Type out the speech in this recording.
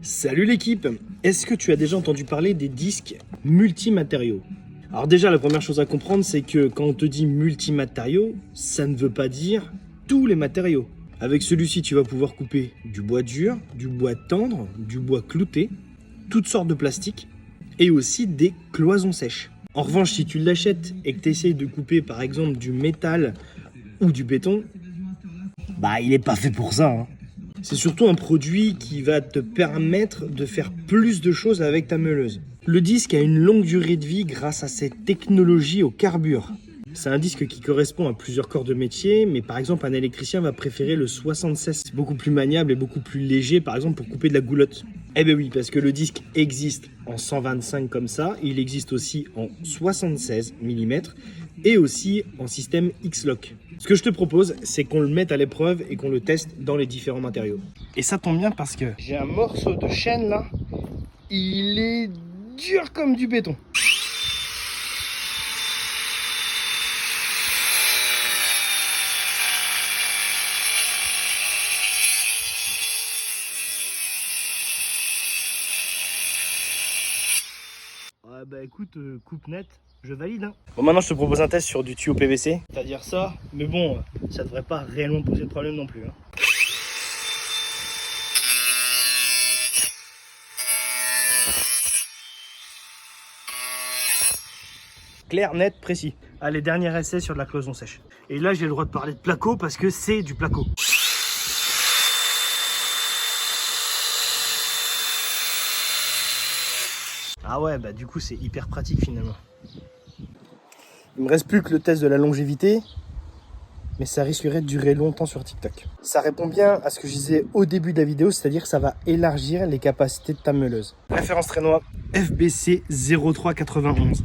Salut l'équipe! Est-ce que tu as déjà entendu parler des disques multimatériaux? Alors déjà, la première chose à comprendre, c'est que quand on te dit multimatériaux, ça ne veut pas dire tous les matériaux. Avec celui-ci, tu vas pouvoir couper du bois dur, du bois tendre, du bois clouté, toutes sortes de plastiques et aussi des cloisons sèches. En revanche, si tu l'achètes et que tu essayes de couper par exemple du métal ou du béton, bah il n'est pas fait pour ça, hein. C'est surtout un produit qui va te permettre de faire plus de choses avec ta meuleuse. Le disque a une longue durée de vie grâce à cette technologie au carbure. C'est un disque qui correspond à plusieurs corps de métier, mais par exemple un électricien va préférer le 76, beaucoup plus maniable et beaucoup plus léger, par exemple pour couper de la goulotte. Eh ben oui, parce que le disque existe en 125 comme ça, il existe aussi en 76 mm et aussi en système X-Lock. Ce que je te propose, c'est qu'on le mette à l'épreuve et qu'on le teste dans les différents matériaux. Et ça tombe bien parce que j'ai un morceau de chaîne là, il est dur comme du béton. Ouais bah écoute, coupe nette, je valide hein. Bon maintenant je te propose un test sur du tuyau PVC, c'est-à-dire ça, mais bon, ça devrait pas réellement poser de problème non plus hein. Clair, net, précis. Allez, dernier essai sur de la cloison sèche. Et là j'ai le droit de parler de placo parce que c'est du placo. Ah ouais, bah du coup c'est hyper pratique finalement. Il me reste plus que le test de la longévité, mais ça risquerait de durer longtemps sur TikTok. Ça répond bien à ce que je disais au début de la vidéo, c'est-à-dire que ça va élargir les capacités de ta meuleuse. Référence traînois FBC 0391.